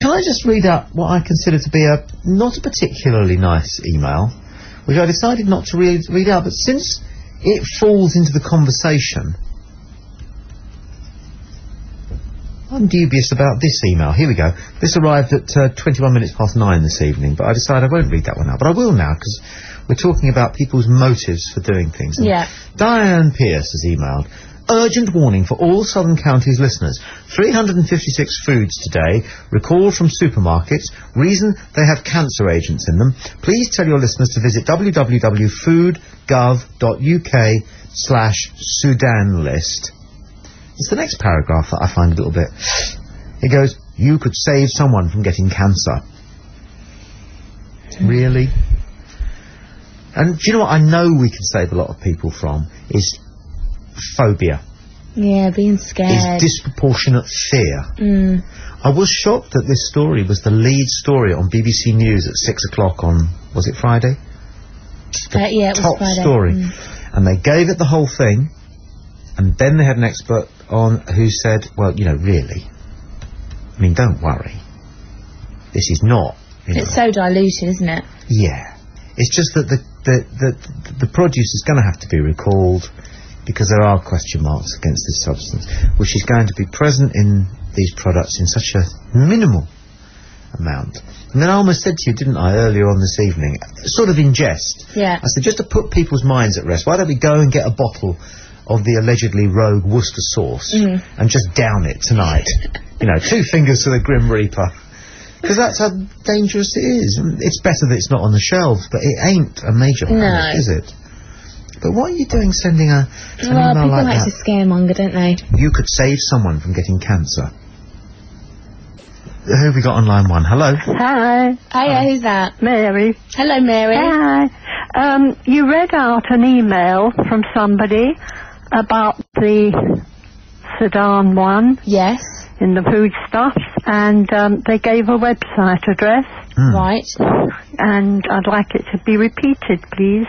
Can I just read out what I consider to be not a particularly nice email, which I decided not to read out, but since it falls into the conversation, I'm dubious about this email. Here we go. This arrived at 21 minutes past 9 this evening, but I decided I won't read that one out. But I will now, because we're talking about people's motives for doing things. And yeah. Diane Pierce has emailed, urgent warning for all Southern Counties listeners. 356 foods today recalled from supermarkets. Reason they have cancer agents in them. Please tell your listeners to visit www.foodgov.uk/Sudan list. It's the next paragraph that I find a little bit... It goes, you could save someone from getting cancer. Really? And do you know what I know we can save a lot of people from? Is phobia. Yeah, being scared. Is disproportionate fear. I was shocked that this story was the lead story on BBC News at 6 o'clock on... Was it Friday? Yeah, it was top Friday. Story. And they gave it the whole thing, and then they had an expert on who said, well, you know, really, I mean, don't worry. This is not... It's so diluted, isn't it? Yeah. It's just that the produce is going to have to be recalled because there are question marks against this substance, which is going to be present in these products in such a minimal amount. And then I almost said to you, didn't I, earlier on this evening, sort of in jest, yeah. I said, just to put people's minds at rest, why don't we go and get a bottle of the allegedly rogue Worcester sauce and just down it tonight? You know, 2 fingers to the Grim Reaper. Because that's how dangerous it is. It's better that it's not on the shelves, but it ain't a major panic, is it? But what are you doing sending an email people like like that? to scaremonger, don't they? You could save someone from getting cancer. Who have we got on line 1? Hello? Hi. Hiya, who's that? Mary. Hello, Mary. Hi. You read out an email from somebody about the Sudan one. Yes. In the foodstuffs, and they gave a website address. Right. And I'd like it to be repeated, please,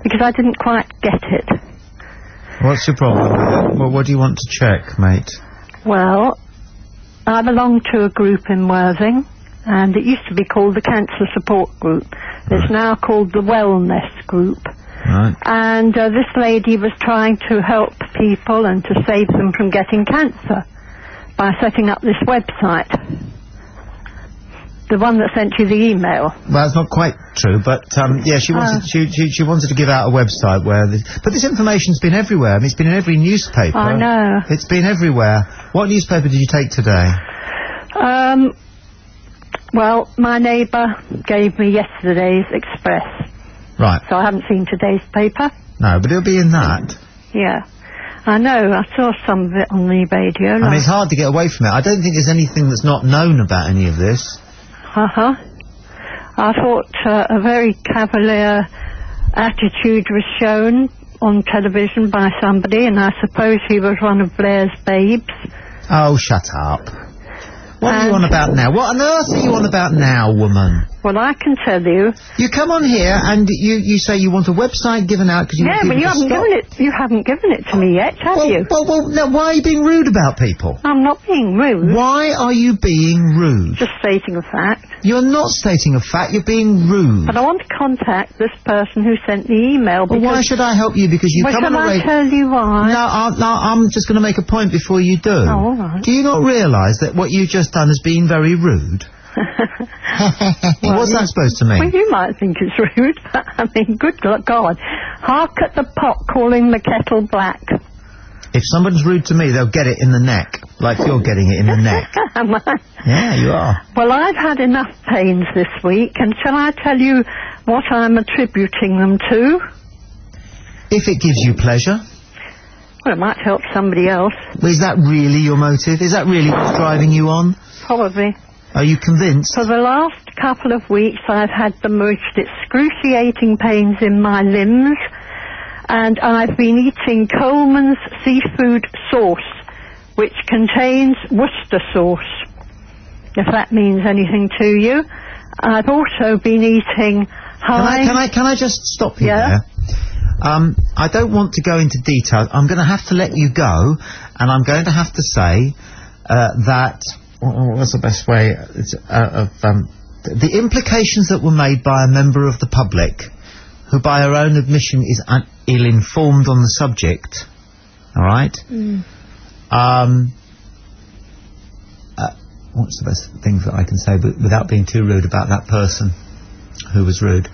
because I didn't quite get it. What's your problem with it? Well, what do you want to check, mate? Well, I belong to a group in Worthing, and it used to be called the Cancer Support Group. It's now called the Wellness Group. Right. And this lady was trying to help people and to save them from getting cancer by setting up this website. The one that sent you the email. Well, that's not quite true, but yeah, she wanted she wanted to give out a website where... But this information's been everywhere. I mean, it's been in every newspaper. I know. It's been everywhere. What newspaper did you take today? Well, my neighbour gave me yesterday's Express. Right. So I haven't seen today's paper. No, but it'll be in that. Yeah. I know, I saw some of it on the radio. I mean, it's hard to get away from it. I don't think there's anything that's not known about any of this. I thought a very cavalier attitude was shown on television by somebody, and I suppose he was one of Blair's babes. Oh, shut up. What are you on about now? What on earth are you on about now, woman? Well, I can tell you. You come on here and you say you want a website given out because you want but you haven't given it to me yet, have you? Well, now, why are you being rude about people? I'm not being rude. Why are you being rude? Just stating a fact. You're not stating a fact, you're being rude. But I want to contact this person who sent the email. Well, why should I help you? Because you come on the radio... Shall I tell you why? No, I'm just going to make a point before you do. Oh, all right. Do you not realise that what you've just done has been very rude? What's that supposed to mean? Well, you might think it's rude, but I mean, good God. Hark at the pot calling the kettle black. If someone's rude to me, they'll get it in the neck, like you're getting it in the neck. Am I? Yeah, you are. Well, I've had enough pains this week, and shall I tell you what I'm attributing them to? If it gives you pleasure. Well, it might help somebody else. Well, is that really your motive? Is that really what's driving you on? Probably. Are you convinced? For the last couple of weeks, I've had the most excruciating pains in my limbs, and I've been eating Coleman's seafood sauce, which contains Worcester sauce, if that means anything to you. I've also been eating Can I just stop you there? I don't want to go into detail. I'm going to have to let you go, and I'm going to have to say that what was the best way the implications that were made by a member of the public who by her own admission is ill-informed on the subject, all right? What's the best thing that I can say without being too rude about that person who was rude?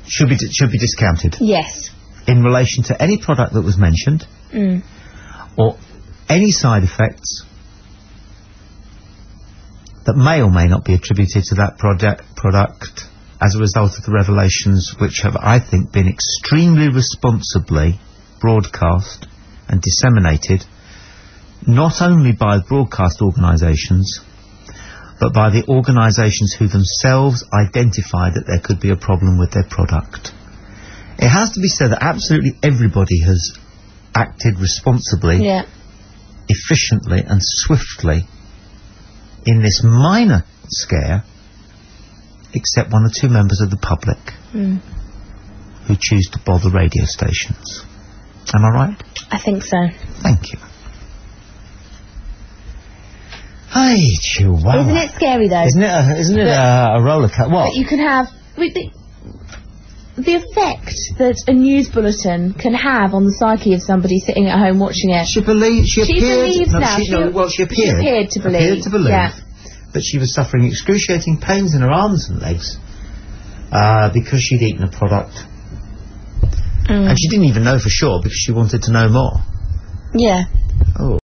Should be discounted. Yes. In relation to any product that was mentioned, or any side effects that may or may not be attributed to that product as a result of the revelations which have, I think, been extremely responsibly broadcast and disseminated, not only by broadcast organisations, but by the organisations who themselves identified that there could be a problem with their product. It has to be said that absolutely everybody has acted responsibly, efficiently and swiftly in this minor scare, except one or two members of the public who choose to bother radio stations. Am I right? I think so. Thank you. Hey, Chihuahua. Isn't it scary though? Isn't it a roller coaster? What? But you can have the effect that a news bulletin can have on the psyche of somebody sitting at home watching it. She believes now. She appeared to believe that she was suffering excruciating pains in her arms and legs because she'd eaten a product, and she didn't even know for sure because she wanted to know more. Yeah. Oh.